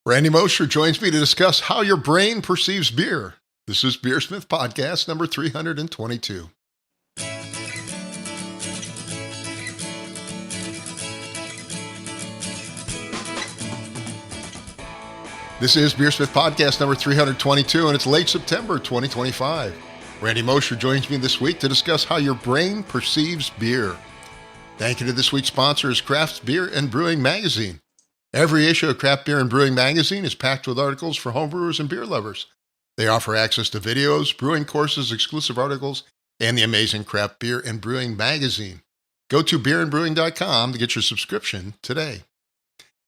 Randy Mosher joins me to discuss how your brain perceives beer. This is BeerSmith podcast number 322. This is BeerSmith podcast number 322, and it's late September 2025. Randy Mosher joins me this week to discuss how your brain perceives beer. Thank you to this week's sponsors, Craft Beer and Brewing Magazine. Every issue of Craft Beer and Brewing Magazine is packed with articles for homebrewers and beer lovers. They offer access to videos, brewing courses, exclusive articles, and the amazing Craft Beer and Brewing Magazine. Go to beerandbrewing.com to get your subscription today.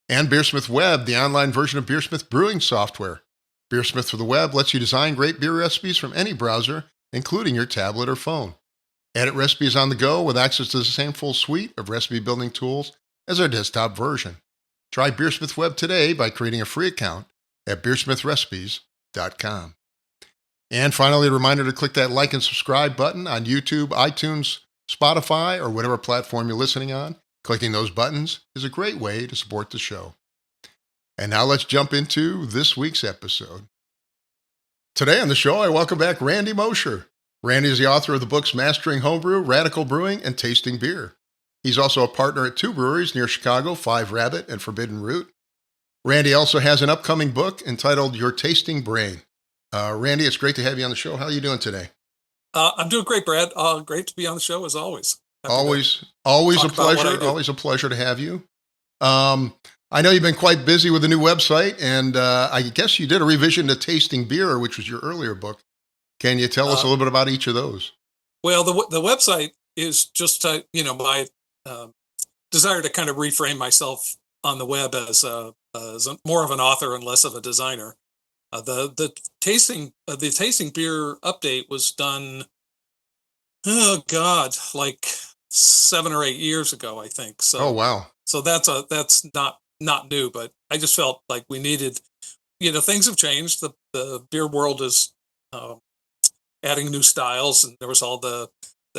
And BeerSmith Web, the online version of BeerSmith brewing software. BeerSmith for the web lets you design great beer recipes from any browser, including your tablet or phone. Edit recipes on the go with access to the same full suite of recipe building tools as our desktop version. Try BeerSmith Web today by creating a free account at beersmithrecipes.com. And finally, a reminder to click that like and subscribe button on YouTube, iTunes, Spotify, or whatever platform you're listening on. Clicking those buttons is a great way to support the show. And now let's jump into this week's episode. Today on the show, I welcome back Randy Mosher. Randy is the author of the books Mastering Homebrew, Radical Brewing, and Tasting Beer. He's also a partner at two breweries near Chicago, Five Rabbit and Forbidden Root. Randy also has an upcoming book entitled Your Tasting Brain. Randy, it's great to have you on the show. How are you doing today? I'm doing great, Brad. Great to be on the show as always. Always a pleasure. Always a pleasure to have you. I know you've been quite busy with the new website, and I guess you did a revision to Tasting Beer, which was your earlier book. Can you tell us a little bit about each of those? Well, the website is just my desire to kind of reframe myself on the web as more of an author and less of a designer. The tasting beer update was done, like 7 or 8 years ago, I think. So, oh wow! So that's not new, but I just felt like we needed, things have changed. The beer world is adding new styles, and there was all the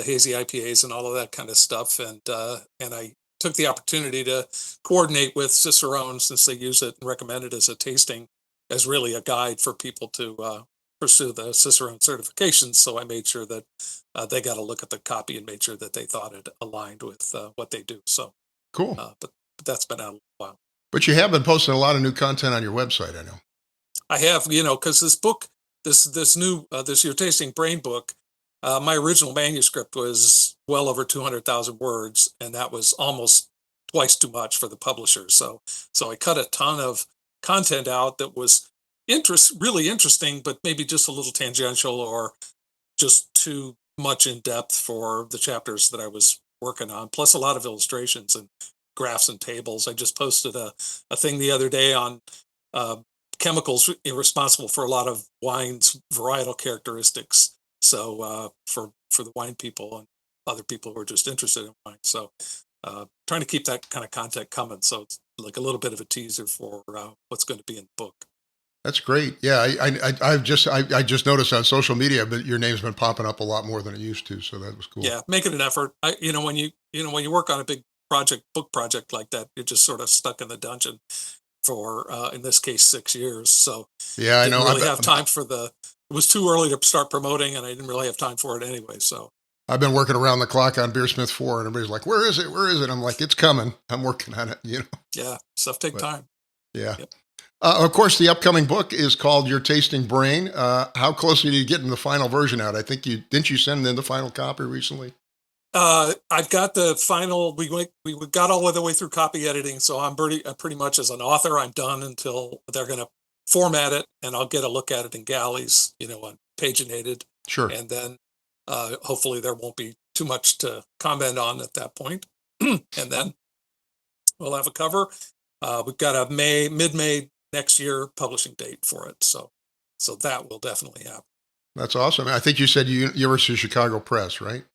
hazy IPAs and all of that kind of stuff, and I took the opportunity to coordinate with Cicerone, since they use it and recommend it as a tasting, as really a guide for people to pursue the Cicerone certifications. So I made sure that they got a look at the copy and made sure that they thought it aligned with what they do. So cool. But that's been out a while. But you have been posting a lot of new content on your website, I know. I have, because this book, this Your Tasting Brain book, my original manuscript was well over 200,000 words, and that was almost twice too much for the publisher. So I cut a ton of content out that was really interesting, but maybe just a little tangential or just too much in depth for the chapters that I was working on. Plus a lot of illustrations and graphs and tables. I just posted a thing the other day on chemicals responsible for a lot of wine's varietal characteristics. So for the wine people and other people who are just interested in wine. So trying to keep that kind of content coming. So it's like a little bit of a teaser for what's going to be in the book. That's great. Yeah, I just noticed on social media, but your name's been popping up a lot more than it used to. So that was cool. Yeah, making an effort. When you work on a big book project like that, you're just sort of stuck in the dungeon for in this case 6 years. So yeah, I know. Didn't really have time for it was too early to start promoting, and I didn't really have time for it anyway. So I've been working around the clock on BeerSmith 4, and everybody's like, "Where is it? Where is it?" I'm like, "It's coming. I'm working on it." Yeah, stuff takes time. Yeah. Yep. Of course, the upcoming book is called Your Tasting Brain. How close are you to getting the final version out? I think didn't you send in the final copy recently? I've got the final. We got all the way through copy editing, so I'm pretty much as an author, I'm done until they're going to format it, and I'll get a look at it in galleys, on paginated. Sure. And then hopefully there won't be too much to comment on at that point. And then we'll have a cover. We've got a mid-May next year publishing date for it, so that will definitely happen. That's awesome. I think you said University of Chicago Press, right?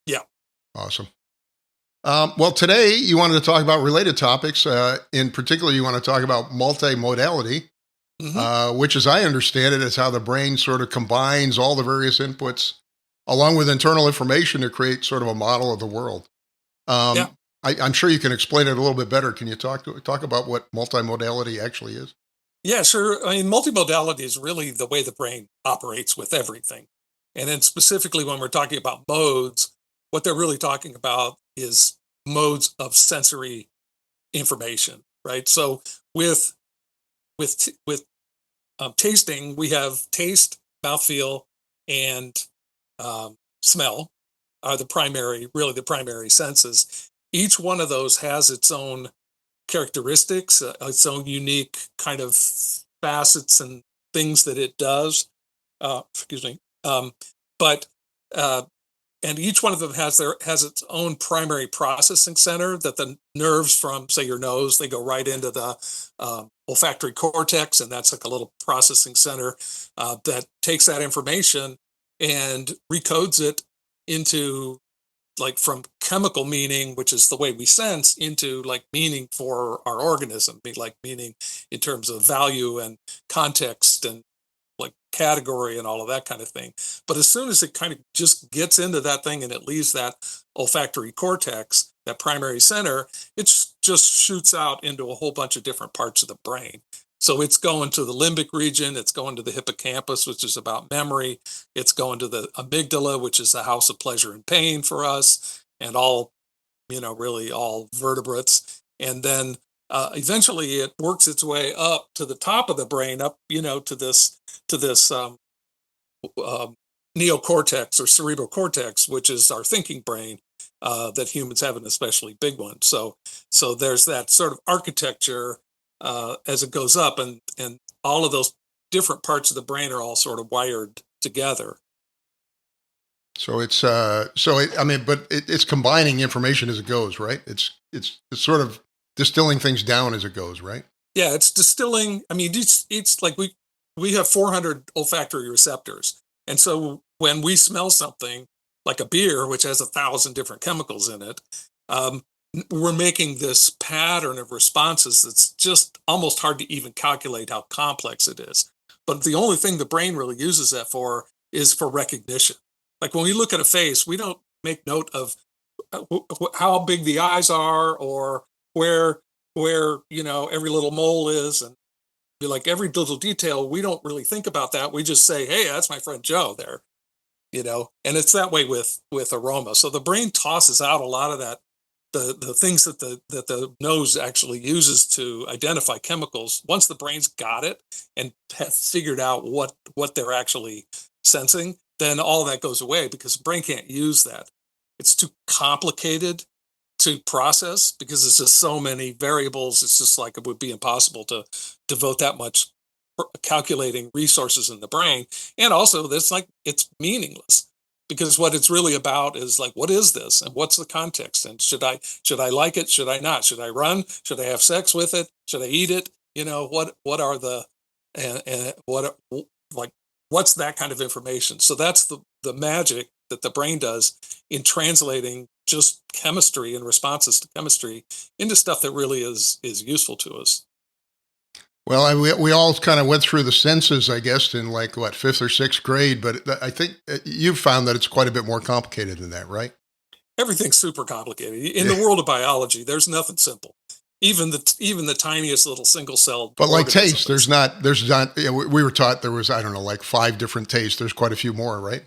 Yeah. Awesome. Well, today you wanted to talk about related topics. In particular, you want to talk about multimodality, which, as I understand it, is how the brain sort of combines all the various inputs along with internal information to create sort of a model of the world. Yeah. I'm sure you can explain it a little bit better. Can you talk about what multimodality actually is? Yeah, sure. I mean, multimodality is really the way the brain operates with everything. And then specifically when we're talking about modes, what they're really talking about is modes of sensory information, right? So with tasting, we have taste, mouthfeel, and smell are really the primary senses. Each one of those has its own characteristics, its own unique kind of facets and things that it does. Excuse me. But uh, and each one of them has its own primary processing center that the nerves from, say, your nose, they go right into the olfactory cortex, and that's like a little processing center that takes that information and recodes it into, like, from chemical meaning, which is the way we sense, into like meaning for our organism, like meaning in terms of value and context and like category and all of that kind of thing. But as soon as it kind of just gets into that thing and it leaves that olfactory cortex, that primary center, it just shoots out into a whole bunch of different parts of the brain. So it's going to the limbic region, it's going to the hippocampus, which is about memory, it's going to the amygdala, which is the house of pleasure and pain for us, and all, really all vertebrates. And then eventually it works its way up to the top of the brain, up, to this um, neocortex or cerebral cortex, which is our thinking brain. That humans have an especially big one. So there's that sort of architecture as it goes up, and all of those different parts of the brain are all sort of wired together. So I mean, but it's combining information as it goes, right? It's sort of distilling things down as it goes, right? Yeah, it's distilling. I mean, each like we have 400 olfactory receptors, and so when we smell something like a beer, which has 1,000 different chemicals in it, um, we're making this pattern of responses that's just almost hard to even calculate how complex it is. But the only thing the brain really uses that for is for recognition. Like when we look at a face, we don't make note of how big the eyes are, or where every little mole is, and be like every little detail. We don't really think about that. We just say, hey, that's my friend Joe there. And it's that way with aroma. So the brain tosses out a lot of that, the things that the nose actually uses to identify chemicals. Once the brain's got it and have figured out what they're actually sensing, then all that goes away because the brain can't use that. It's too complicated to process because it's just so many variables. It's just like it would be impossible to devote that much calculating resources in the brain. And also, that's like it's meaningless because what it's really about is like, what is this and what's the context, and should I like it, should I not, should I run, should I have sex with it, should I eat it, what are the and like what's that kind of information. So that's the magic that the brain does in translating just chemistry and responses to chemistry into stuff that really is useful to us. Well, we all kind of went through the senses, I guess, in like what, fifth or sixth grade. But I think you've found that it's quite a bit more complicated than that, right? Everything's super complicated in Yeah. the world of biology. There's nothing simple. Even the tiniest little single celled But like organism taste, is. there's not. We were taught there was, I don't know, like five different tastes. There's quite a few more, right?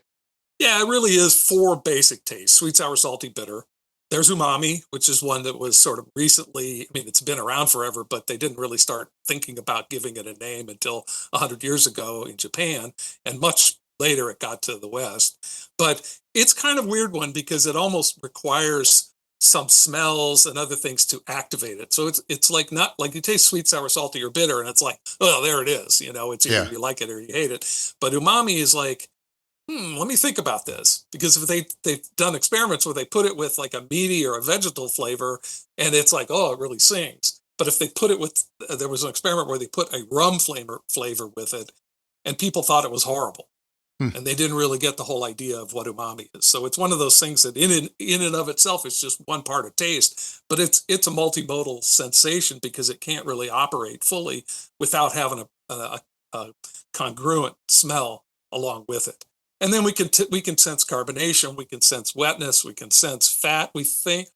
Yeah, it really is four basic tastes: sweet, sour, salty, bitter. There's umami, which is one that was sort of recently, I mean, it's been around forever, but they didn't really start thinking about giving it a name until 100 years ago in Japan. And much later it got to the West. But it's kind of weird one because it almost requires some smells and other things to activate it. So it's like not like you taste sweet, sour, salty, or bitter, and it's like, oh, there it is. It's either Yeah. you like it or you hate it. But umami is like, let me think about this, because if they've done experiments where they put it with like a meaty or a vegetal flavor, and it's like, oh, it really sings. But if they put it with, there was an experiment where they put a rum flavor with it, and people thought it was horrible, Hmm. and they didn't really get the whole idea of what umami is. So it's one of those things that in and of itself is just one part of taste, but it's a multimodal sensation because it can't really operate fully without having a congruent smell along with it. And then we can sense carbonation, we can sense wetness, we can sense fat. We think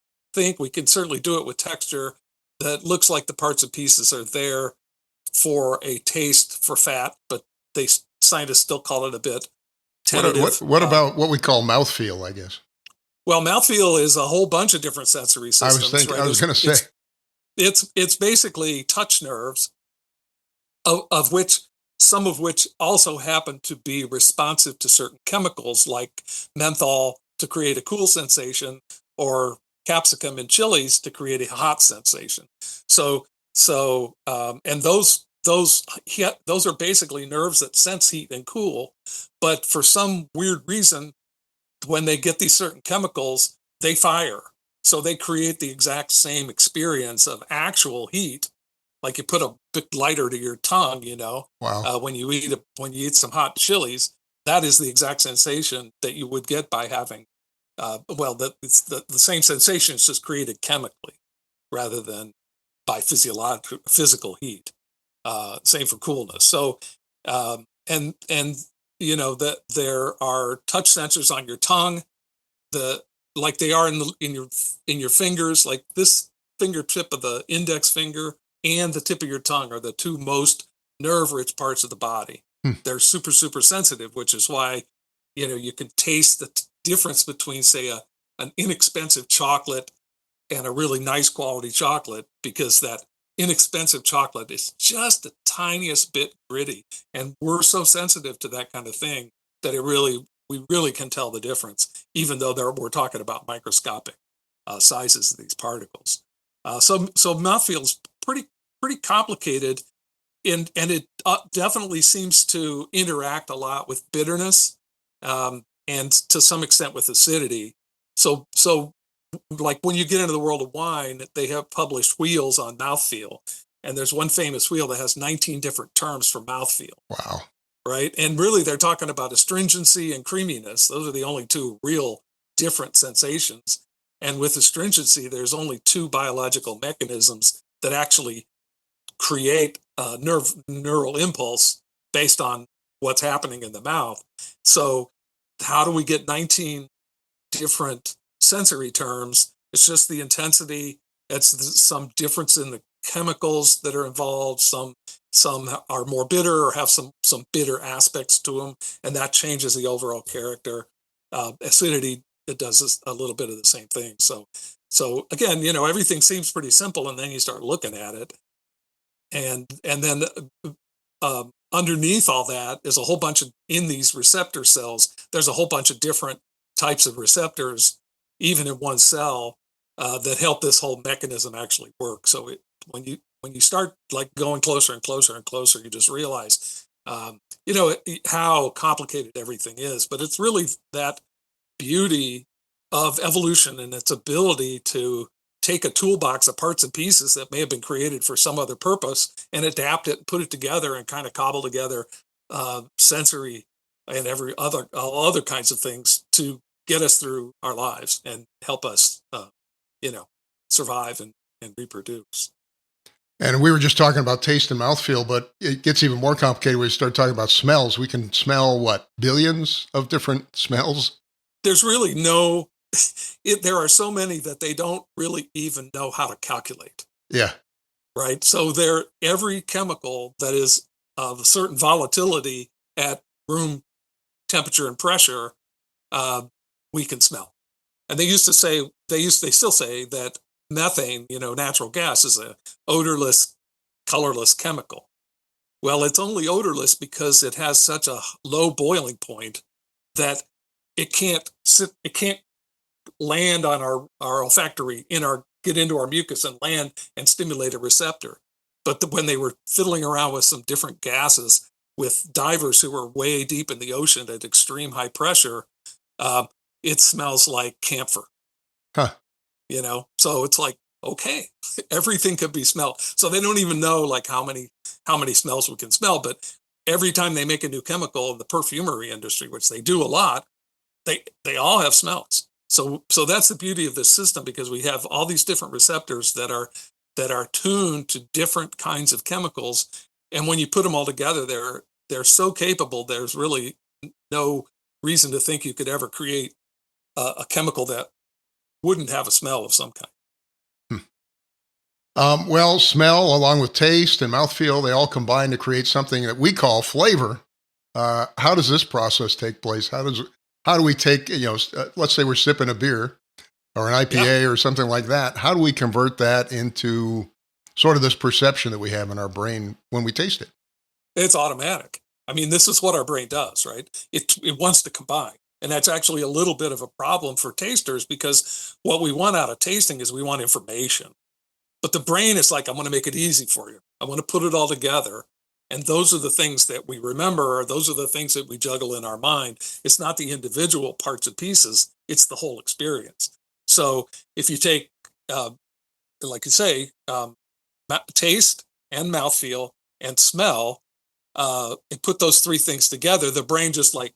we can certainly do it with texture that looks like the parts and pieces are there for a taste for fat, but scientists still call it a bit What tentative. what about what we call mouthfeel, I guess? Well, mouthfeel is a whole bunch of different sensory systems, right? I was going to say. It's basically touch nerves, of which some of which also happen to be responsive to certain chemicals like menthol to create a cool sensation, or capsicum in chilies to create a hot sensation. And those are basically nerves that sense heat and cool, but for some weird reason, when they get these certain chemicals, they fire. So they create the exact same experience of actual heat, like you put a big lighter to your tongue, Wow. when when you eat some hot chilies. That is the exact sensation that you would get by having. It's the same sensation. It's just created chemically rather than by physical heat. Same for coolness. So, and that there are touch sensors on your tongue, the like they are in your fingers, like this fingertip of the index finger and the tip of your tongue are the two most nerve rich parts of the body. Hmm. They're super super sensitive, which is why you can taste the difference between, say, an inexpensive chocolate and a really nice quality chocolate, because that inexpensive chocolate is just the tiniest bit gritty, and we're so sensitive to that kind of thing that we really can tell the difference, even though we're talking about microscopic sizes of these particles. So mouthfeel is pretty complicated, and it definitely seems to interact a lot with bitterness, and to some extent with acidity. So like when you get into the world of wine, they have published wheels on mouthfeel, and there's one famous wheel that has 19 different terms for mouthfeel, Wow. right? And really, they're talking about astringency and creaminess. Those are the only two real different sensations. And with astringency, there's only two biological mechanisms that actually create a neural impulse based on what's happening in the mouth. So, how do we get 19 different sensory terms? It's just the intensity. Some difference in the chemicals that are involved. Some are more bitter or have some bitter aspects to them, and that changes the overall character. Acidity, it does a little bit of the same thing. So again, everything seems pretty simple, and then you start looking at it, and then underneath all that is a whole bunch of, in these receptor cells, there's a whole bunch of different types of receptors, even in one cell, that help this whole mechanism actually work. So when you start like going closer and closer and closer, you just realize, how complicated everything is. But it's really that beauty of evolution and its ability to take a toolbox of parts and pieces that may have been created for some other purpose and adapt it, put it together, and kind of cobble together sensory and all other kinds of things to get us through our lives and help us, survive and reproduce. And we were just talking about taste and mouthfeel, but it gets even more complicated when we start talking about smells. We can smell, billions of different smells? There's really there are so many that they don't really even know how to calculate. Yeah. Right. So every chemical that is of a certain volatility at room temperature and pressure, uh, we can smell. And they still say that methane, natural gas, is a odorless, colorless chemical. Well, it's only odorless because it has such a low boiling point that it can't land on our olfactory, get into our mucus and land and stimulate a receptor. But when they were fiddling around with some different gases with divers who were way deep in the ocean at extreme high pressure, it smells like camphor. Huh. So it's like, okay, everything could be smelled. So they don't even know like how many smells we can smell. But every time they make a new chemical in the perfumery industry, which they do a lot, they all have smells. So that's the beauty of this system, because we have all these different receptors that are tuned to different kinds of chemicals, and when you put them all together, they're so capable. There's really no reason to think you could ever create a chemical that wouldn't have a smell of some kind. Well, smell along with taste and mouthfeel, they all combine to create something that we call flavor. How does this process take place? How do we take, let's say we're sipping a beer or an Yeah, IPA or something like that. How do we convert that into sort of this perception that we have in our brain when we taste it? it's automatic. I mean, this is what our brain does, right? It wants to combine. And that's actually a little bit of a problem for tasters because what we want out of tasting is we want information. But the brain is like, I'm going to make it easy for you. I want to put it all together. And those are the things that we remember, or those are the things that we juggle in our mind. It's not the individual parts and pieces, it's the whole experience. So if you take, uh, like you say, taste and mouthfeel and smell, and put those three things together, the brain just like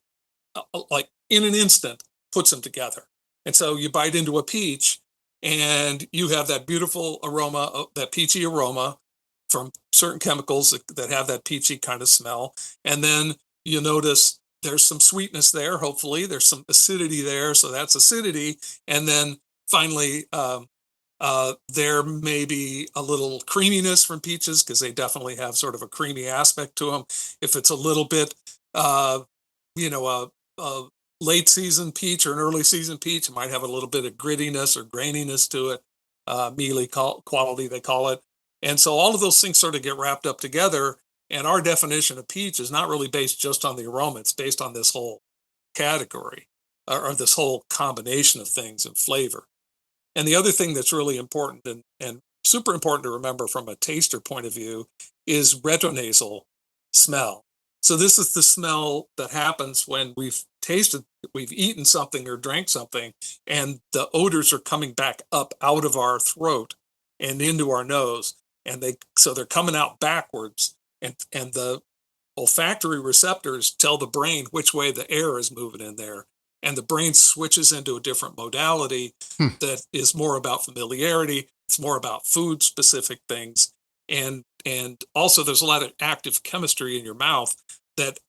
in an instant puts them together. And so you bite into a peach and you have that beautiful aroma, that peachy aroma from certain chemicals that have that peachy kind of smell. And then you notice there's some sweetness there. Hopefully there's some acidity there. So that's acidity. And then finally, there may be a little creaminess from peaches because they definitely have sort of a creamy aspect to them. If it's a little bit, uh, a late season peach or an early season peach, it might have a little bit of grittiness or graininess to it, mealy quality, they call it. And so all of those things sort of get wrapped up together. And our definition of peach is not really based just on the aroma, it's based on this whole category or this whole combination of things and flavor. And the other thing that's really important and super important to remember from a taster point of view is retronasal smell. So this is the smell that happens when we've eaten something or drank something, and the odors are coming back up out of our throat and into our nose, and they're coming out backwards, and the olfactory receptors tell the brain which way the air is moving in there. And the brain switches into a different modality Hmm. that is more about familiarity. It's more about food specific things. And also there's a lot of active chemistry in your mouth that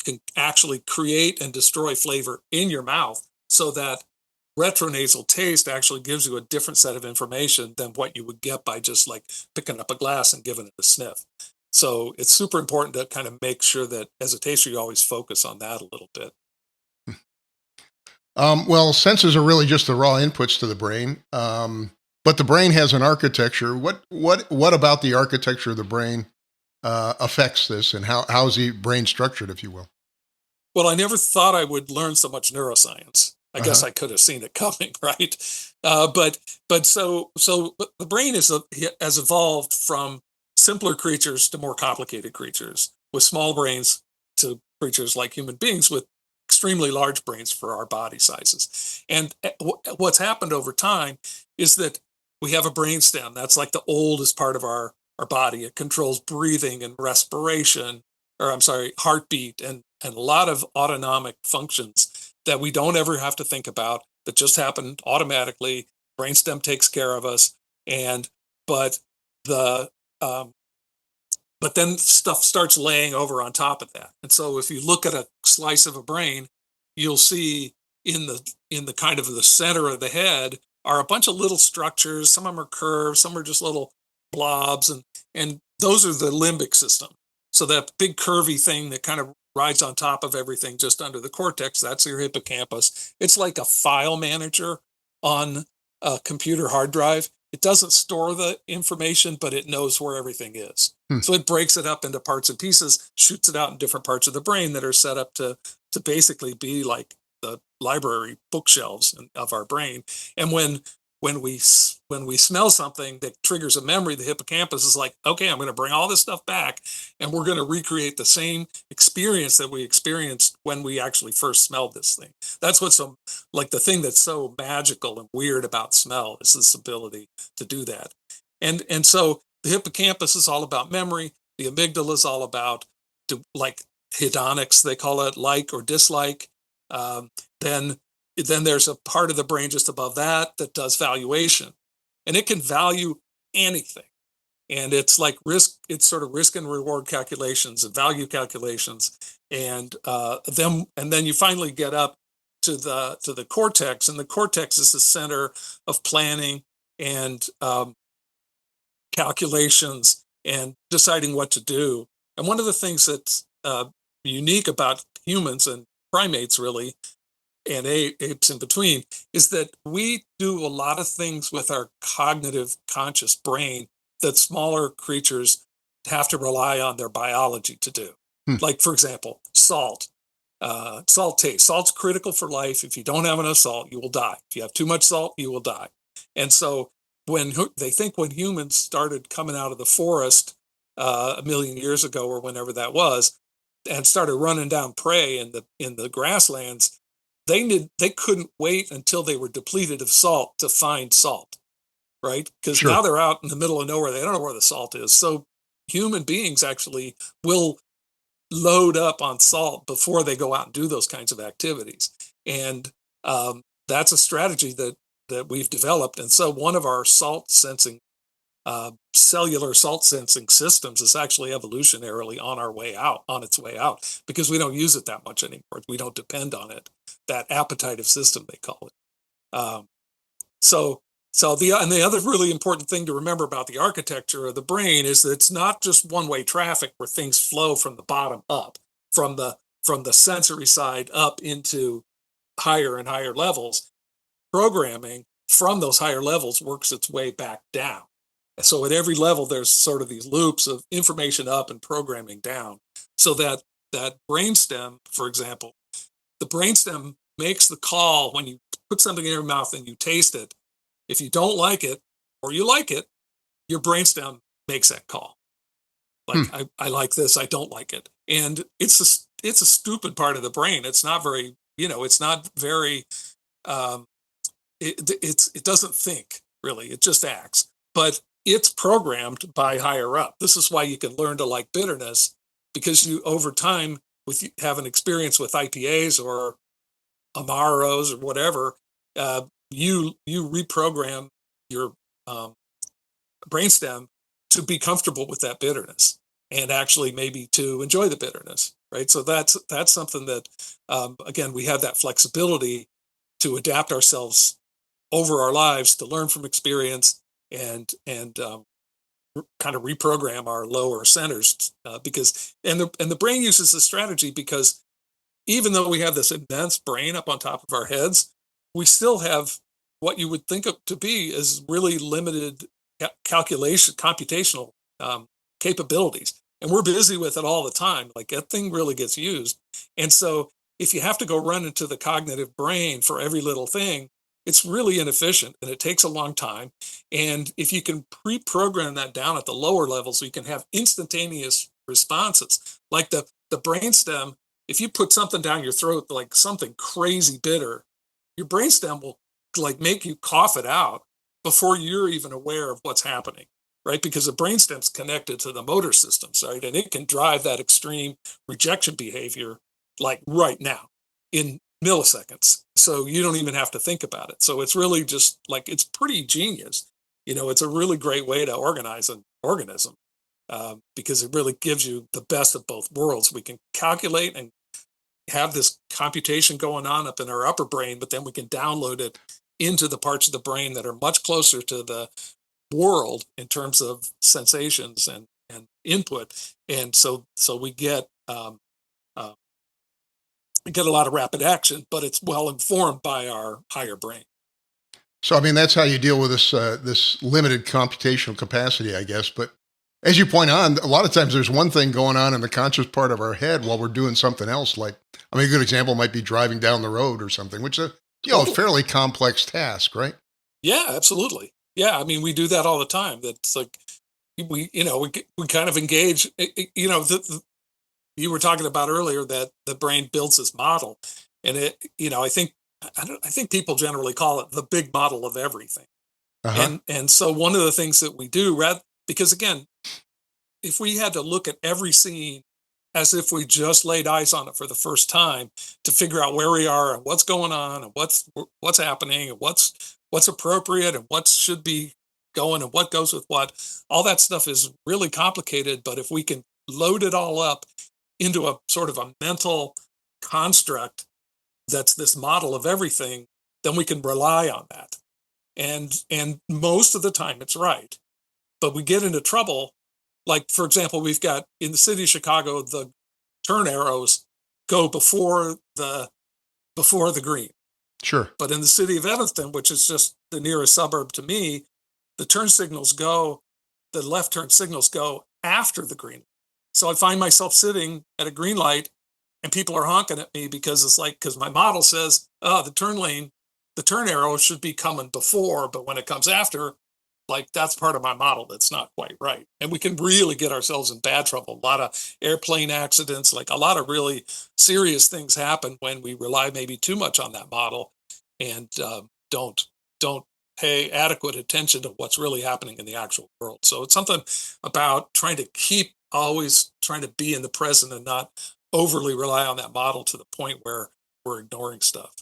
can actually create and destroy flavor in your mouth so that retronasal taste actually gives you a different set of information than what you would get by just like picking up a glass and giving it a sniff. So it's super important to kind of make sure that as a taster, you always focus on that a little bit. Well, senses are really just the raw inputs to the brain, but the brain has an architecture. What about the architecture of the brain affects this, and how is the brain structured, if you will? Well, I never thought I would learn so much neuroscience. I Uh guess huh. I could have seen it coming, right? But the brain has evolved from simpler creatures to more complicated creatures with small brains to creatures like human beings with extremely large brains for our body sizes. And what's happened over time is that we have a brain stem that's like the oldest part of our body. It controls breathing and respiration, or I'm sorry, heartbeat and a lot of autonomic functions that we don't ever have to think about that just happen automatically. Brainstem takes care of us, and but the um, but then stuff starts laying over on top of that. And so if you look at a slice of a brain, you'll see in the kind of the center of the head are a bunch of little structures. Some of them are curved, some are just little blobs, and those are the limbic system. So that big curvy thing that kind of rides on top of everything just under the cortex, that's your hippocampus. It's like a file manager on a computer hard drive. It doesn't store the information, but it knows where everything is. Hmm. So it breaks it up into parts and pieces, shoots it out in different parts of the brain that are set up to basically be like the library bookshelves of our brain. And when we smell something that triggers a memory, the hippocampus is like, okay, I'm going to bring all this stuff back, and we're going to recreate the same experience that we experienced when we actually first smelled this thing. That's what's so like the thing that's so magical and weird about smell is this ability to do that. And so the hippocampus is all about memory. The amygdala is all about like hedonics, they call it, like or dislike. Um, then then there's a part of the brain just above that that does valuation, and it can value anything. And it's like risk. It's sort of risk and reward calculations and value calculations, and then you finally get up to the cortex, and the cortex is the center of planning and calculations and deciding what to do. And one of the things that's unique about humans and primates, really, and apes in between, is that we do a lot of things with our cognitive conscious brain that smaller creatures have to rely on their biology to do. Hmm. Like, for example, salt. Salt taste. Salt's critical for life. If you don't have enough salt, you will die. If you have too much salt, you will die. And so they think when humans started coming out of the forest a million years ago or whenever that was, and started running down prey in the grasslands, they couldn't wait until they were depleted of salt to find salt, right? Because Sure. now they're out in the middle of nowhere. They don't know where the salt is. So human beings actually will load up on salt before they go out and do those kinds of activities. And that's a strategy that we've developed. And so one of our salt sensing, cellular salt sensing systems is actually evolutionarily on its way out, because we don't use it that much anymore. We don't depend on it. That appetitive system, they call it. So the other really important thing to remember about the architecture of the brain is that it's not just one-way traffic where things flow from the bottom up, from the sensory side up into higher and higher levels. Programming from those higher levels works its way back down. So at every level, there's sort of these loops of information up and programming down. So that brainstem, for example, the brainstem makes the call when you put something in your mouth and you taste it. If you don't like it or you like it, your brainstem makes that call. Like, Hmm. I like this, I don't like it. And it's a stupid part of the brain. It's not very, it's not very, um, it doesn't think really. It just acts. But it's programmed by higher up. This is why you can learn to like bitterness, because you over time with have an experience with IPAs or Amaros or whatever, you reprogram your um, brainstem to be comfortable with that bitterness and actually maybe to enjoy the bitterness, right? So that's something that again, we have that flexibility to adapt ourselves over our lives, to learn from experience and kind of reprogram our lower centers, because the brain uses this strategy because even though we have this immense brain up on top of our heads, we still have what you would think of to be as really limited computational um, capabilities. And we're busy with it all the time. Like, that thing really gets used. And so if you have to go run into the cognitive brain for every little thing, it's really inefficient and it takes a long time. And if you can pre-program that down at the lower levels, so you can have instantaneous responses, like the brainstem. If you put something down your throat, like something crazy bitter, your brainstem will like make you cough it out before you're even aware of what's happening, right? Because the brainstem's connected to the motor systems, right? And it can drive that extreme rejection behavior like right now in milliseconds. So you don't even have to think about it. So it's really just like, it's pretty genius. It's a really great way to organize an organism, because it really gives you the best of both worlds. We can calculate and have this computation going on up in our upper brain, but then we can download it into the parts of the brain that are much closer to the world in terms of sensations and input. And so uh, we get a lot of rapid action, but it's well informed by our higher brain. So, I mean, that's how you deal with this limited computational capacity, I guess. But as you point on, a lot of times there's one thing going on in the conscious part of our head while we're doing something else. Like, I mean, a good example might be driving down the road or something, which is a Totally. fairly complex task, right? Yeah, absolutely. Yeah, I mean, we do that all the time. That's like we kind of engage. You were talking about earlier that the brain builds this model, and I think people generally call it the big model of everything. Uh huh. And so one of the things that we do, because again, if we had to look at every scene as if we just laid eyes on it for the first time to figure out where we are and what's going on and what's happening and what's appropriate and what should be going and what goes with what, all that stuff is really complicated. But if we can load it all up into a sort of a mental construct that's this model of everything, then we can rely on that. And most of the time it's right. but we get into trouble. Like, for example, we've got in the city of Chicago, the turn arrows go before the green. Sure. But in the city of Evanston, which is just the nearest suburb to me, the the left turn signals go after the green. So I find myself sitting at a green light and people are honking at me because because my model says, oh, the turn arrow should be coming before, but when it comes after, like that's part of my model that's not quite right. And we can really get ourselves in bad trouble. A lot of airplane accidents, like a lot of really serious things happen when we rely maybe too much on that model and don't pay adequate attention to what's really happening in the actual world. So it's something about trying to keep always trying to be in the present and not overly rely on that model to the point where we're ignoring stuff.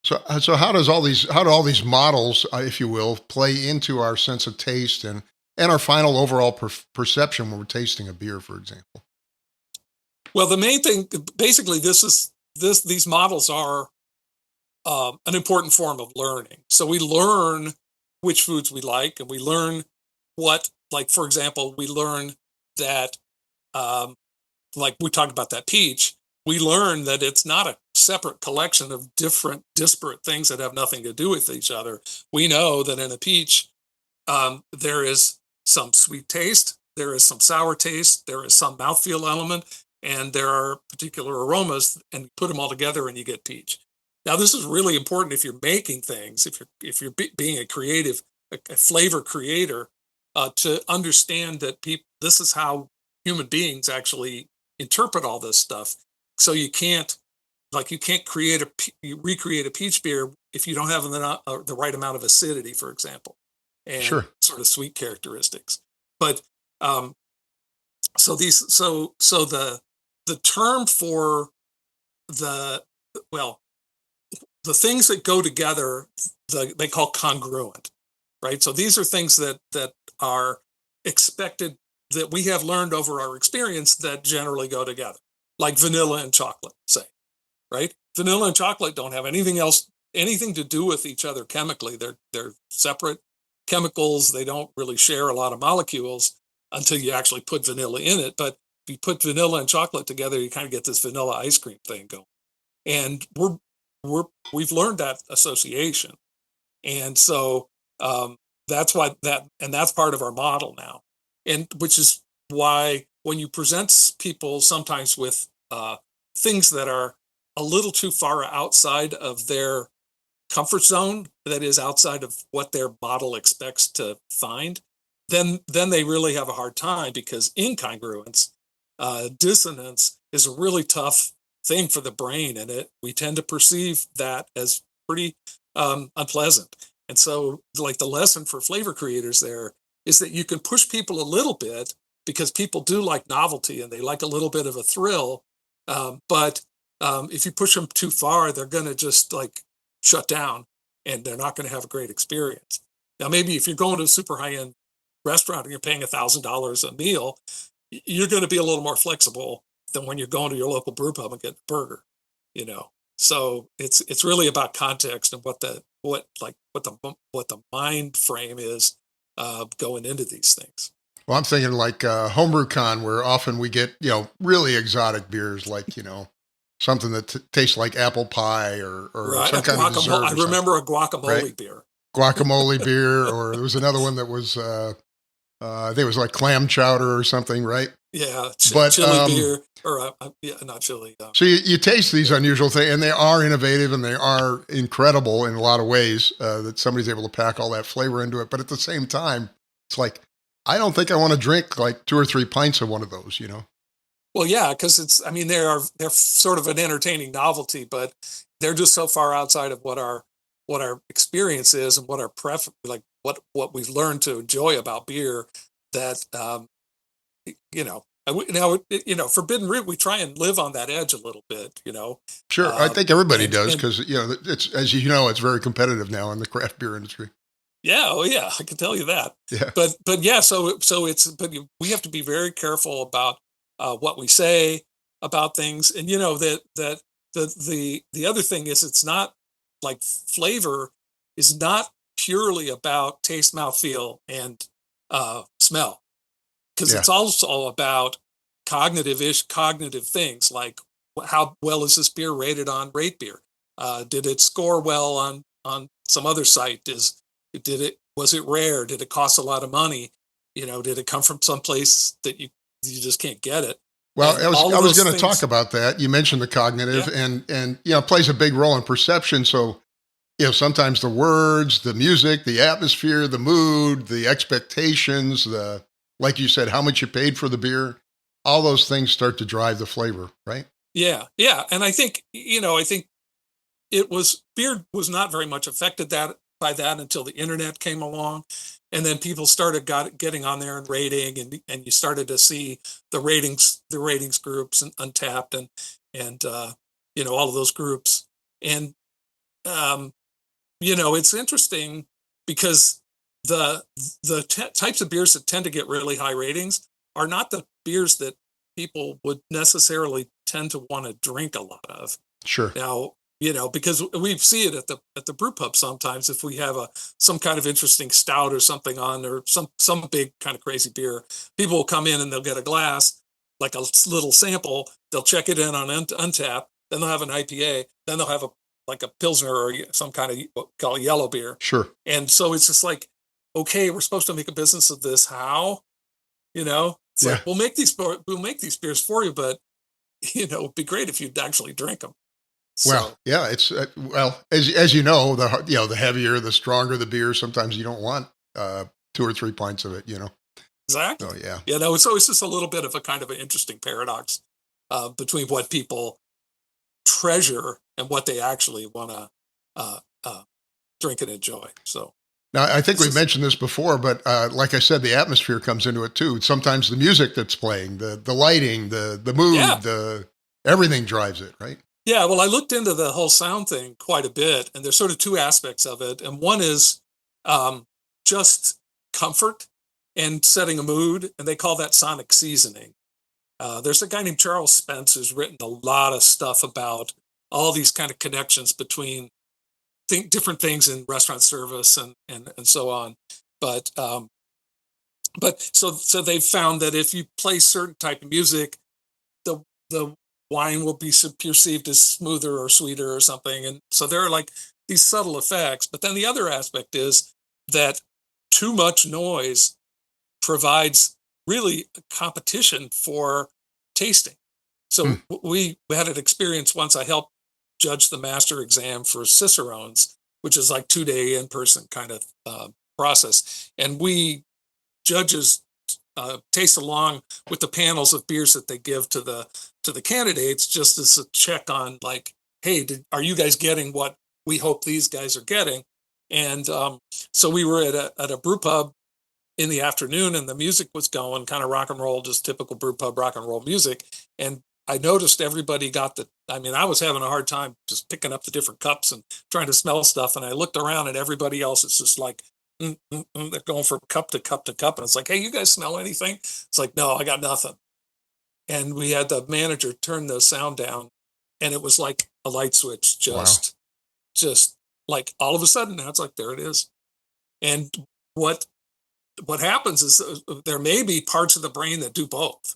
So how do all these models, if you will, play into our sense of taste and our final overall perception when we're tasting a beer, for example? Well, the main thing, basically, these models are an important form of learning. So we learn which foods we like, and we learn like for example, we learn that, um, like we talked about that peach. We learn that it's not a separate collection of different disparate things that have nothing to do with each other. We know that in a peach, there is some sweet taste, there is some sour taste, there is some mouthfeel element, and there are particular aromas, and you put them all together and you get peach. Now, this is really important if you're making things, if you're being a creative, a flavor creator, to understand that this is how human beings actually interpret all this stuff. So you can't recreate a peach beer if you don't have the right amount of acidity, for example, and Sure. sort of sweet characteristics. But um, so the term for the well the things that go together, they call congruent, right? So these are things that are expected, that we have learned over our experience, that generally go together, like vanilla and chocolate, say, right? Vanilla and chocolate don't have anything to do with each other chemically. They're separate chemicals. They don't really share a lot of molecules until you actually put vanilla in it. But if you put vanilla and chocolate together, you kind of get this vanilla ice cream thing going. And we've learned that association, and so that's why that's part of our model now, and which is why when you present people sometimes with things that are a little too far outside of their comfort zone, that is outside of what their model expects to find, then they really have a hard time, because incongruence, dissonance, is a really tough thing for the brain, and we tend to perceive that as pretty unpleasant. And so, like, the lesson for flavor creators there is that you can push people a little bit, because people do like novelty and they like a little bit of a thrill. But if you push them too far, they're going to just like shut down, and they're not going to have a great experience. Now, maybe if you're going to a super high end restaurant and you're paying $1,000 a meal, you're going to be a little more flexible than when you're going to your local brew pub and getting a burger, you know. So it's really about context and what the mind frame is going into these things. Well, I'm thinking like homebrew con, where often we get, really exotic beers, like, something that tastes like apple pie or Right, some kind of dessert I or something, remember a right? guacamole beer. Guacamole beer, or there was another one that was, I think it was like clam chowder or something, right? Yeah, But chili beer, or yeah, not chili. so you taste these unusual things, and they are innovative and they are incredible in a lot of ways, that somebody's able to pack all that flavor into it. But at the same time, it's like, I don't think I want to drink like 2 or 3 pints of one of those. Well, yeah, because I mean, they're sort of an entertaining novelty, but they're just so far outside of what our experience is and what our like what we've learned to enjoy about beer, that Forbidden Root, we try and live on that edge a little bit. Sure, I think everybody And does, because it's, as you know, it's very competitive now in the craft beer industry. yeah, oh yeah, I can tell you that. Yeah, But yeah, we have to be very careful about what we say about things, and that the other thing is, it's not like flavor is not purely about taste, mouth, feel, and smell, because Yeah. it's also about cognitive things like how well is this beer rated on Rate Beer? Did it score well on some other site? Was it rare? Did it cost a lot of money? Did it come from some place that you just can't get it? Well, And I was all I of was those going to talk things. about that. You mentioned the cognitive, Yeah, and it plays a big role in perception. So sometimes the words, the music, the atmosphere, the mood, the expectations, the like you said, how much you paid for the beer, all those things start to drive the flavor, right? yeah. And I think beer was not very much affected that by that until the internet came along, and then people started getting on there and rating, and you started to see the ratings groups and Untapped and all of those groups. And um it's interesting because the types of beers that tend to get really high ratings are not the beers that people would necessarily tend to want to drink a lot of. Sure. Now, because we see it at the brew pub sometimes. If we have some kind of interesting stout or something on, or some big kind of crazy beer, people will come in and they'll get a glass, like a little sample. They'll check it in on Untap. Then they'll have an IPA. Then they'll have like a pilsner or some kind of what we call yellow beer. Sure. And so it's just like, okay, we're supposed to make a business of this. How? It's Yeah. like we'll make these beers for you, but it'd be great if you'd actually drink them. Well, So yeah, it's as you know, the heavier, the stronger the beer. Sometimes you don't want 2 or 3 pints of it. exactly. So yeah. Yeah, no, it's always just a little bit of a kind of an interesting paradox between what people treasure and what they actually want to uh, uh, drink and enjoy. So Now, I think it's we've just, mentioned this before, but like I said, the atmosphere comes into it too. Sometimes the music that's playing, the lighting, the yeah, mood, the everything drives it, right? yeah. Well, I looked into the whole sound thing quite a bit, and there's sort of two aspects of it. And one is um, just comfort and setting a mood, and they call that sonic seasoning. There's a guy named Charles Spence who's written a lot of stuff about all these kind of connections between different things in restaurant service and so on. But so they've found that if you play certain type of music, the wine will be perceived as smoother or sweeter or something. And so there are like these subtle effects. But then the other aspect is that too much noise provides really a competition for tasting. Hmm. So we had an experience once. I helped judge the master exam for Cicerones, which is like 2 day in person kind of process, and we judges taste along with the panels of beers that they give to the candidates, just as a check on like, hey, are you guys getting what we hope these guys are getting? And so we were at a brew pub in the afternoon, and the music was going kind of rock and roll, just typical brew pub rock and roll music. And I noticed everybody I mean, I was having a hard time just picking up the different cups and trying to smell stuff. And I looked around and everybody else is just like, they're going from cup to cup to cup. And it's like, hey, you guys smell anything? It's like, no, I got nothing. And we had the manager turn the sound down, and it was like a light switch, Wow. just like all of a sudden now it's like, there it is. And what what happens is there may be parts of the brain that do both,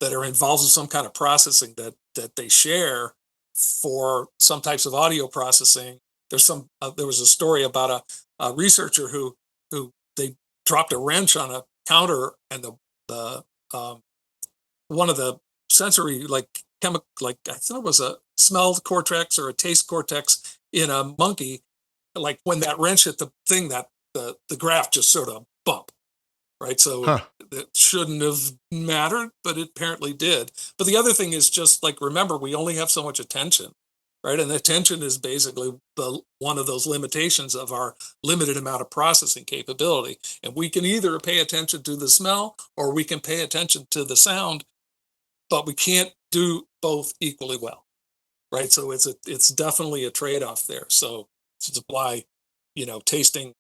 that are involved in some kind of processing that they share for some types of audio processing. There was a story about a researcher who they dropped a wrench on a counter, and the one of the sensory like chemical, like I thought it was a smell cortex or a taste cortex in a monkey, like when that wrench hit the thing, that the graph just sort of bump, right? So Huh. it shouldn't have mattered, but it apparently did. But the other thing is just like, remember, we only have so much attention, right? And attention is basically one of those limitations of our limited amount of processing capability. And we can either pay attention to the smell or we can pay attention to the sound, but we can't do both equally well, right? So it's definitely a trade-off there. So it's why, tasting,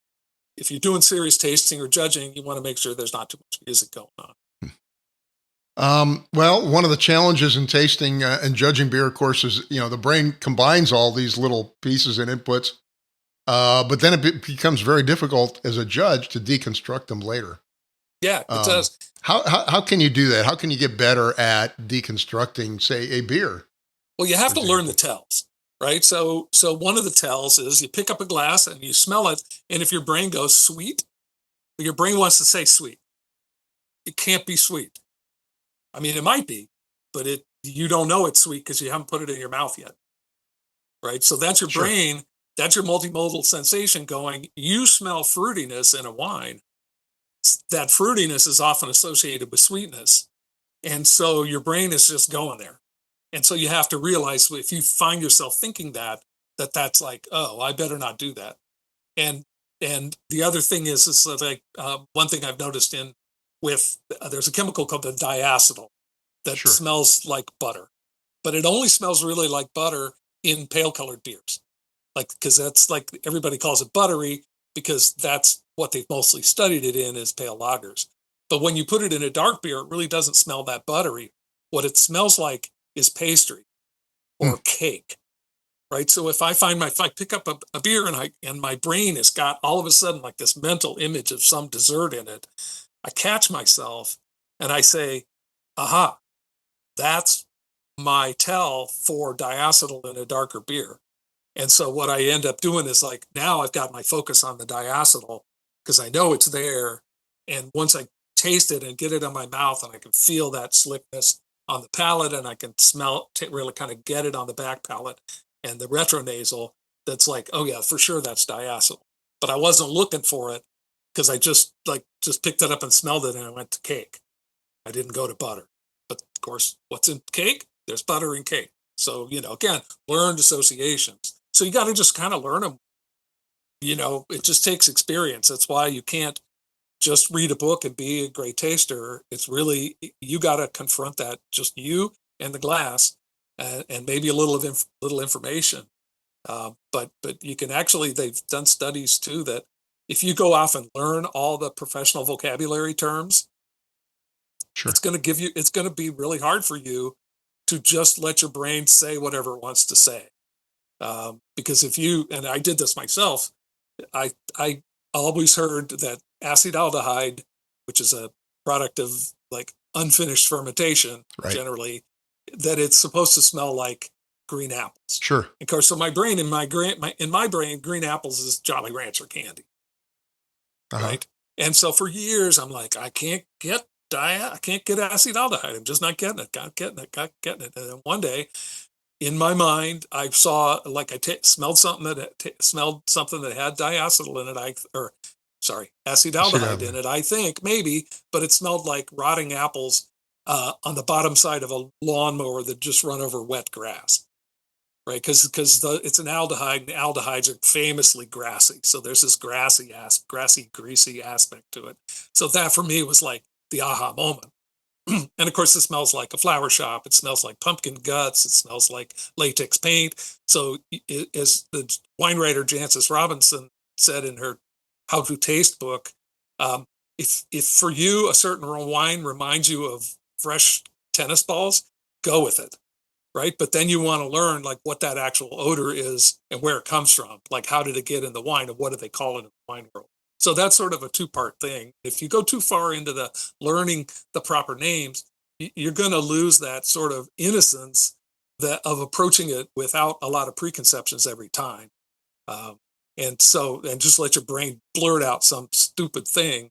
if you're doing serious tasting or judging, you want to make sure there's not too much music going on. Well, one of the challenges in tasting and judging beer, of course, is the brain combines all these little pieces and inputs, but then it becomes very difficult as a judge to deconstruct them later. Yeah, it Um, does. how can you do that? How can you get better at deconstructing, say, a beer, Well, you have for to learn the example? tells, right? So one of the tells is you pick up a glass and you smell it, and if your brain goes sweet, your brain wants to say sweet. It can't be sweet. I mean, it might be, but it you don't know it's sweet because you haven't put it in your mouth yet, right? So that's your Sure. brain, that's your multimodal sensation going. You smell fruitiness in a wine. That fruitiness is often associated with sweetness, and so your brain is just going there. And so you have to realize if you find yourself thinking that's like, oh, I better not do that. And the other thing is that like one thing I've noticed in with there's a chemical called the diacetyl that Sure. smells like butter, but it only smells really like butter in pale colored beers, like because that's like everybody calls it buttery because that's what they've mostly studied it in is pale lagers. But when you put it in a dark beer, it really doesn't smell that buttery. What it smells like is pastry Hmm. or cake, right? So if I pick up a beer and my brain has got all of a sudden like this mental image of some dessert in it, I catch myself and I say, aha, that's my tell for diacetyl in a darker beer. And so what I end up doing is like now I've got my focus on the diacetyl because I know it's there. And once I taste it and get it in my mouth and I can feel that slickness on the palate and I can smell really kind of get it on the back palate and the retronasal, that's like, oh yeah, for sure that's diacetyl. But I wasn't looking for it because I just picked it up and smelled it and I went to cake. I didn't go to butter. But of course, what's in cake? There's butter in cake. So, again, learned associations. So you got to just kind of learn them. It just takes experience. That's why you can't just read a book and be a great taster. It's really, you got to confront that, just you and the glass and maybe a little information. But you can actually, they've done studies too that if you go off and learn all the professional vocabulary terms, Sure. it's going to be really hard for you to just let your brain say whatever it wants to say. Because if you, and I did this myself, I always heard that acetaldehyde, which is a product of like unfinished fermentation Right. generally, that it's supposed to smell like green apples. Sure. Of course, so my brain in my brain, green apples is Jolly Rancher candy, Uh-huh. right? And so for years, I'm like, I can't get acetaldehyde. I'm just not getting it. Got getting it. And then one day, in my mind, I saw like smelled something smelled something that had diacetyl in it. Sit Acetaldehyde in down. it. I think maybe, but it smelled like rotting apples on the bottom side of a lawnmower that just run over wet grass, right? Because it's an aldehyde, and aldehydes are famously grassy. So there's this grassy, greasy aspect to it. So that for me was like the aha moment. And of course, it smells like a flower shop. It smells like pumpkin guts. It smells like latex paint. So, as the wine writer Jancis Robinson said in her How to Taste book, um, if for you a certain wine reminds you of fresh tennis balls, go with it, right? But then you want to learn like what that actual odor is and where it comes from. Like how did it get in the wine and what do they call it in the wine world? So that's sort of a two-part thing. If you go too far into the learning the proper names, you're going to lose that sort of innocence that of approaching it without a lot of preconceptions every time. Um, and just let your brain blurt out some stupid thing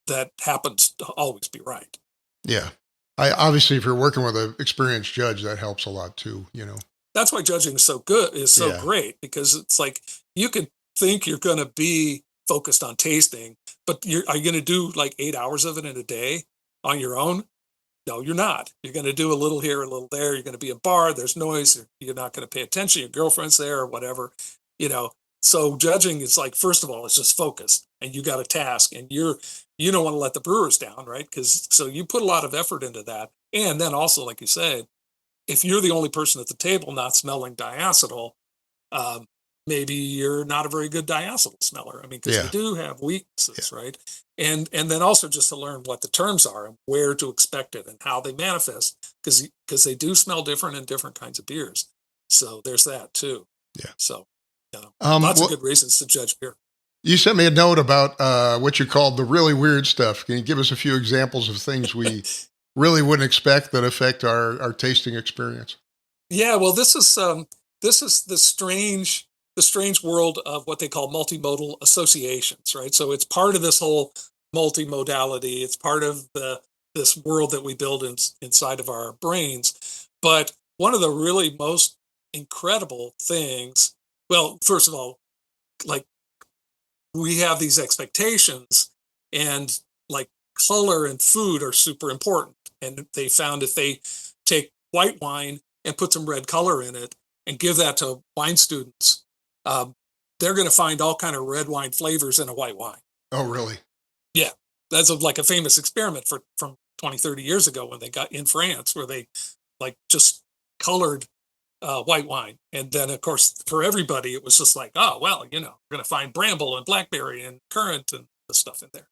that happens to always be right. Yeah. I obviously, if you're working with an experienced judge, that helps a lot too, you know. That's why judging is so Yeah. great because it's like you could think you're going to be focused on tasting, but are you going to do like 8 hours of it in a day on your own? No, you're not. You're going to do a little here, a little there. You're going to be a bar. There's noise. You're not going to pay attention. Your girlfriend's there or whatever, you know. So judging is like, first of all, it's just focus and you got a task and you don't want to let the brewers down, right? Because so you put a lot of effort into that. And then also, like you said, if you're the only person at the table not smelling diacetyl, um, maybe you're not a very good diacetyl smeller. I mean, because they Yeah. do have Yeah. weaknesses, right? And then also just to learn what the terms are and where to expect it and how they manifest, because they do smell different in different kinds of beers. So there's that too. Yeah. So lots of Well, good reasons to judge beer. You sent me a note about what you called the really weird stuff. Can you give us a few examples of things we really wouldn't expect that affect our tasting experience? Yeah, well, this is the strange world of what they call multimodal associations, right? So it's part of this whole multimodality. It's part of the this world that we build inside of our brains. But one of the really most incredible things, well, first of all, like we have these expectations, and like color and food are super important. And they found if they take white wine and put some red color in it and give that to wine students, um, they're going to find all kind of red wine flavors in a white wine. Oh, really? Yeah, that's like a famous experiment from 20, 30 years ago when they got in France, where they like just colored white wine. And then, of course, for everybody, it was just like, oh, well, we're going to find bramble and blackberry and currant and the stuff in there,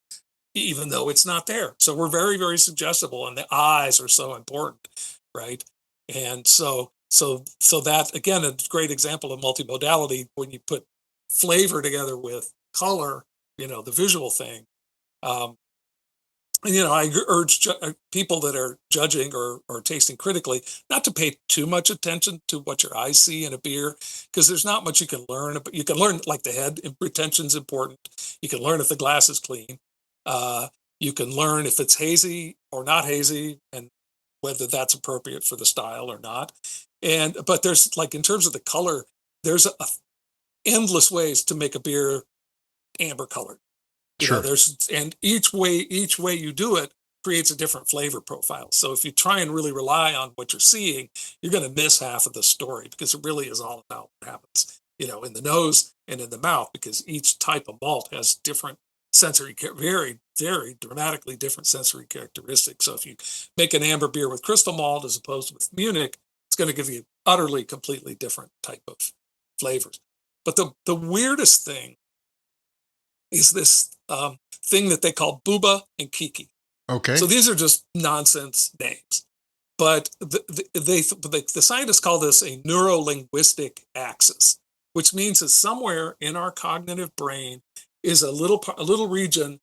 even though it's not there. So we're very, very suggestible, and the eyes are so important, right? And so that again, a great example of multimodality when you put flavor together with color, the visual thing. Um, and, I urge people that are judging or tasting critically not to pay too much attention to what your eyes see in a beer, because there's not much you can learn. But you can learn like the head retention is important. You can learn if the glass is clean. Uh, you can learn if it's hazy or not hazy, and whether that's appropriate for the style or not. And but there's like in terms of the color, there's endless ways to make a beer amber colored. Sure. There's and each way you do it creates a different flavor profile. So if you try and really rely on what you're seeing, you're going to miss half of the story, because it really is all about what happens, in the nose and in the mouth, because each type of malt has different very, very dramatically different sensory characteristics. So if you make an amber beer with crystal malt as opposed with Munich, it's going to give you utterly completely different type of flavors. But the weirdest thing is this thing that they call Booba and Kiki. So Okay. these are just nonsense names, but the scientists call this a neuro-linguistic axis, which means that somewhere in our cognitive brain is a little region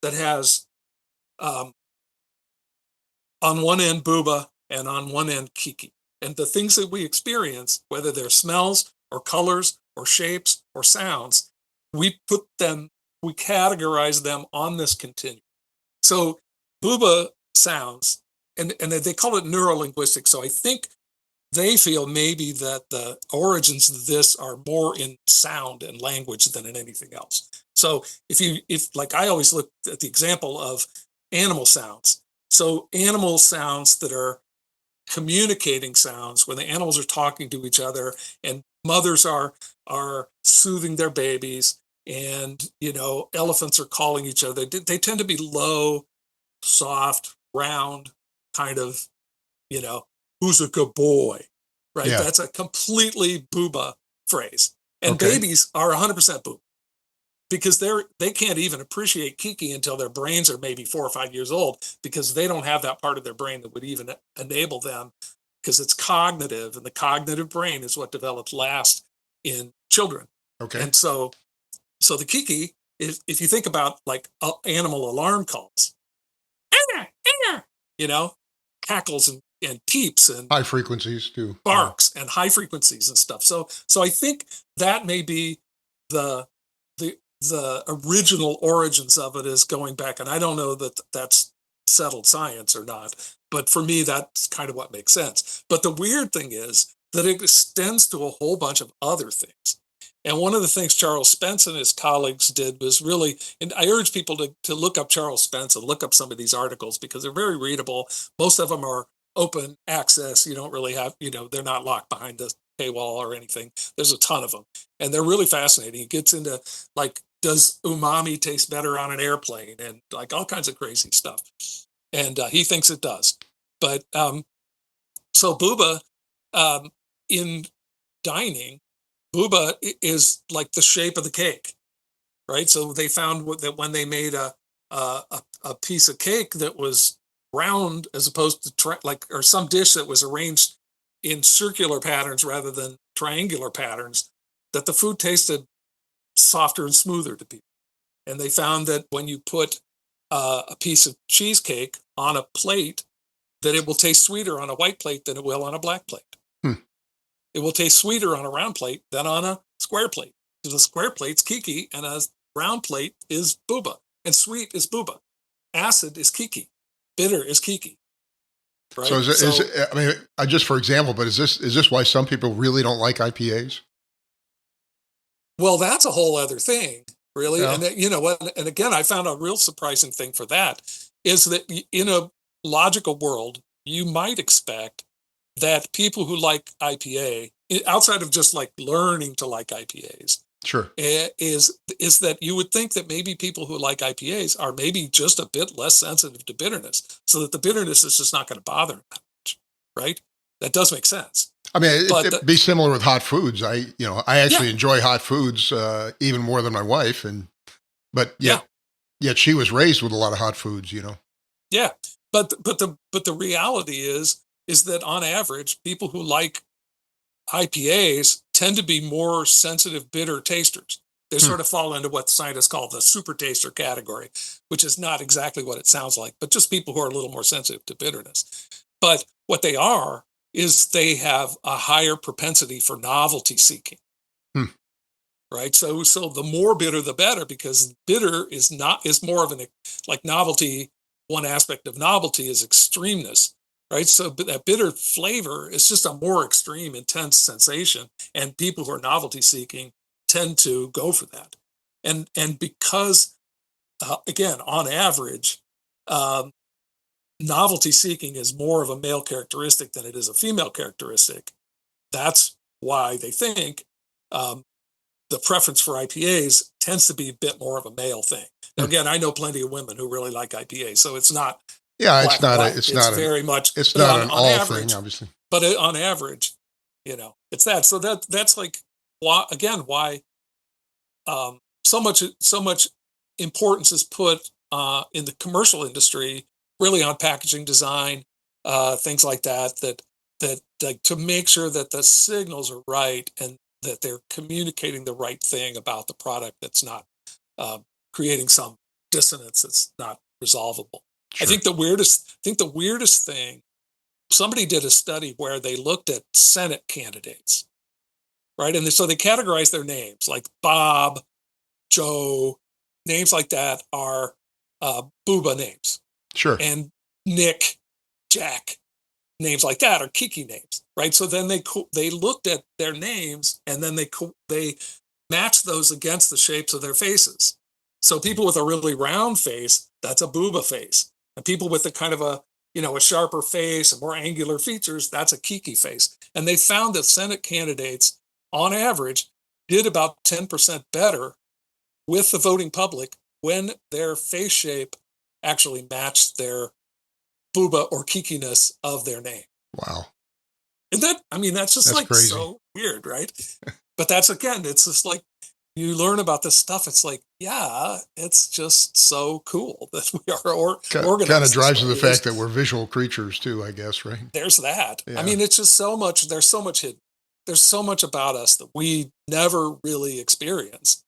that has um, on one end Booba and on one end Kiki, and the things that we experience, whether they're smells or colors or shapes or sounds, we put them we categorize them on this continuum. So Booba sounds, and they call it neurolinguistic. So I think they feel maybe that the origins of this are more in sound and language than in anything else. So if like I always look at the example of animal sounds. So animal sounds that are communicating sounds when the animals are talking to each other, and mothers are soothing their babies, and elephants are calling each other. They tend to be low, soft, round, kind of, you know, who's a good boy, right? Yeah. That's a completely booba phrase. And Okay. babies are 100% booba, because they can't even appreciate Kiki until their brains are maybe 4 or 5 years old, because they don't have that part of their brain that would even enable them, because it's cognitive, and the cognitive brain is what develops last in children. Okay. And so the Kiki, if you think about like animal alarm calls, you know, cackles and peeps and High frequencies too. Yeah. barks and high frequencies and stuff. So I think that may be the the original origins of it, is going back, and I don't know that that's settled science or not, but for me that's kind of what makes sense. But the weird thing is that it extends to a whole bunch of other things. And one of the things Charles Spence and his colleagues did was really, and I urge people to look up Charles Spence and look up some of these articles, because they're very readable. Most of them are open access. You don't really have, they're not locked behind the paywall or anything. There's a ton of them, and they're really fascinating. He gets into like, does umami taste better on an airplane, and like all kinds of crazy stuff. And he thinks it does. But so Booba, in dining, Booba is like the shape of the cake, right? So they found that when they made a piece of cake that was round, as opposed to like, or some dish that was arranged in circular patterns rather than triangular patterns, that the food tasted softer and smoother to people. and they found that when you put a piece of cheesecake on a plate, that it will taste sweeter on a white plate than it will on a black plate. Hmm. It will taste sweeter on a round plate than on a square plate. Because a square plate's kiki and a round plate is booba. And sweet is booba. Acid is kiki. Bitter is kiki. So Right? I mean, just for example, but is this why some people really don't like IPAs? Well, that's a whole other thing, really. Yeah. And you know what? And again, I found a real surprising thing for that is that in a logical world, you might expect that people who like IPA, outside of just like learning to like IPAs, Sure. is that you would think that maybe people who like IPAs are maybe just a bit less sensitive to bitterness, so that the bitterness is just not going to bother them that much, right? That does make sense. I mean, But it'd be similar with hot foods. I yeah, actually enjoy hot foods even more than my wife, but yeah, yet she was raised with a lot of hot foods. yeah. But the reality is that on average, people who like IPAs tend to be more sensitive bitter tasters. They Hmm. sort of fall into what scientists call the super taster category, which is not exactly what it sounds like, but just people who are a little more sensitive to bitterness. But what they are is they have a higher propensity for novelty seeking, Hmm. right? So the more bitter, the better, because bitter is more of an like novelty. One aspect of novelty is extremeness, right? So that bitter flavor is just a more extreme, intense sensation, and people who are novelty seeking tend to go for that. And because again, on average, um, novelty seeking is more of a male characteristic than it is a female characteristic. That's why they think um, the preference for IPAs tends to be a bit more of a male thing. Now, Hmm. again, I know plenty of women who really like IPAs, so it's not Yeah, black and white. It's very much, it's but not on an on all thing, average, obviously. on average, it's that. So that's like why so much importance is put in the commercial industry, really on packaging design, things like that. That like to make sure that the signals are right and that they're communicating the right thing about the product. That's not uh, creating some dissonance that's not resolvable. Sure. I think the weirdest thing. Somebody did a study where they looked at Senate candidates, right? And so they categorized their names like Bob, Joe, names like that are booba names, Sure. and Nick, Jack, names like that are kiki names, right? So then they looked at their names and then they matched those against the shapes of their faces. So people with a really round face, that's a booba face, and people with a kind of a sharper face and more angular features, that's a kiki face. And they found that Senate candidates, on average, did about 10% better with the voting public when their face shape actually matched their booba or kikiness of their name. Wow. And that's just That's like crazy. so weird, right? But that's again, it's just like you learn about this stuff. It's like, yeah, it's just so cool that we are Kind of organized this drives to way. the fact that we're visual creatures too, I guess, right? There's that. I Yeah. mean, it's just so much. There's so much hidden. There's so much about us that we never really experience.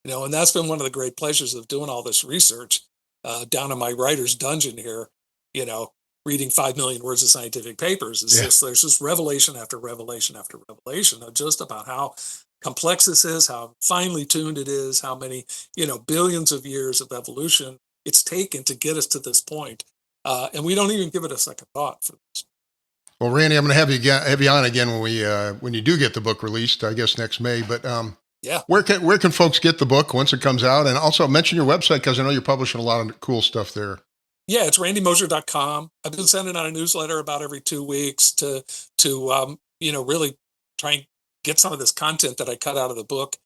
And that's been one of the great pleasures of doing all this research down in my writer's dungeon here, you know, reading 5 million words of scientific papers. Is Yeah. just There's just revelation after revelation after revelation of just about how complex this is, how finely tuned it is, how many, billions of years of evolution it's taken to get us to this point. And we don't even give it a second thought for this. Well, Randy, I'm going to have you on again when you do get the book released, I guess next May. But Yeah. where can folks get the book once it comes out? And also mention your website because I know you're publishing a lot of cool stuff there. Yeah, it's randymosher.com. I've been sending out a newsletter about every 2 weeks to really try and get some of this content that I cut out of the book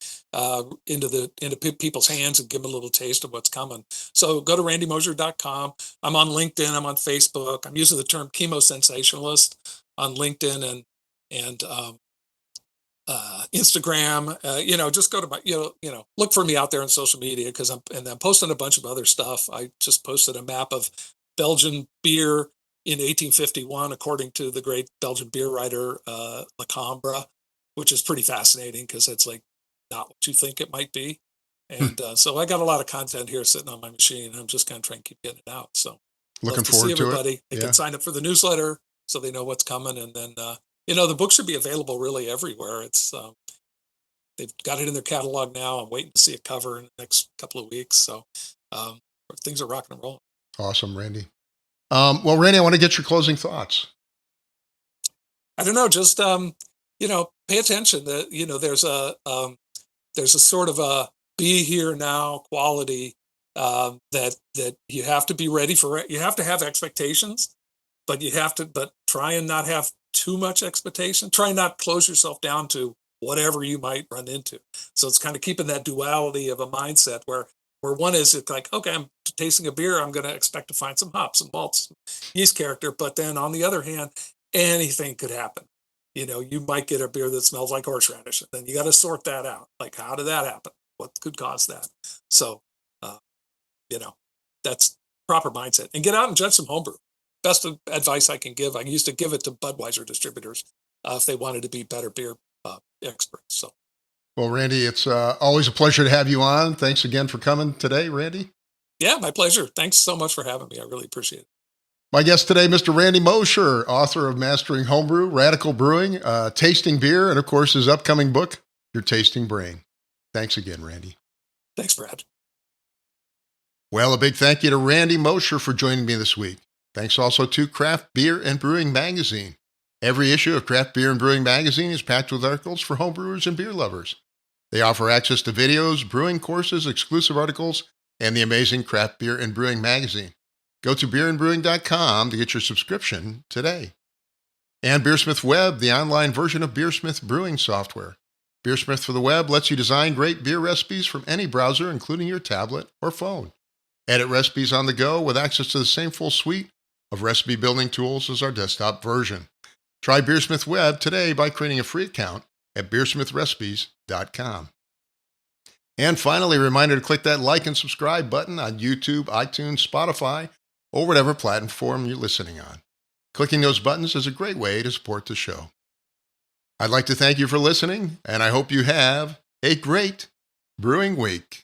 into people's hands and give them a little taste of what's coming. So go to randymosher.com. I'm on LinkedIn. I'm on Facebook. I'm using the term chemosensationalist on LinkedIn and Instagram. Just go to my, look for me out there on social media because I'm posting a bunch of other stuff. I just posted a map of Belgian beer in 1851, according to the great Belgian beer writer Lacombe, which is pretty fascinating because it's like not what you think it might be. And so I got a lot of content here sitting on my machine. I'm just kind of trying to keep getting it out. So Looking love to see forward to it. everybody. They can sign up for the newsletter so they know what's coming. And then, the book should be available really everywhere. It's they've got it in their catalog now. I'm waiting to see a cover in the next couple of weeks. So um, things are rocking and rolling. Awesome, Randy. Well, Randy, I want to get your closing thoughts. I don't know, just pay attention that there's a sort of a be here now quality that you have to be ready for. You have to have expectations, but try and not have too much expectation. Try and not close yourself down to whatever you might run into. So it's kind of keeping that duality of a mindset where one is it's like, okay, I'm tasting a beer, I'm going to expect to find some hops, some malts, some yeast character, but then on the other hand, anything could happen. You might get a beer that smells like horseradish, and then you got to sort that out. Like, how did that happen? What could cause that? So, uh, that's proper mindset. And get out and judge some homebrew. Best advice I can give. I used to give it to Budweiser distributors if they wanted to be better beer experts. So, well, Randy, it's always a pleasure to have you on. Thanks again for coming today, Randy. Yeah, my pleasure. Thanks so much for having me. I really appreciate it. My guest today, Mr. Randy Mosher, author of Mastering Homebrew, Radical Brewing, Tasting Beer, and of course his upcoming book, Your Tasting Brain. Thanks again, Randy. Thanks, Brad. Well, a big thank you to Randy Mosher for joining me this week. Thanks also to Craft Beer and Brewing Magazine. Every issue of Craft Beer and Brewing Magazine is packed with articles for homebrewers and beer lovers. They offer access to videos, brewing courses, exclusive articles, and the amazing Craft Beer and Brewing Magazine. Go to beerandbrewing.com to get your subscription today. And BeerSmith Web, the online version of BeerSmith brewing software. BeerSmith for the web lets you design great beer recipes from any browser, including your tablet or phone. Edit recipes on the go with access to the same full suite of recipe building tools as our desktop version. Try BeerSmith Web today by creating a free account at beersmithrecipes.com. And finally, a reminder to click that like and subscribe button on YouTube, iTunes, Spotify, or whatever platform you're listening on. Clicking those buttons is a great way to support the show. I'd like to thank you for listening, and I hope you have a great brewing week.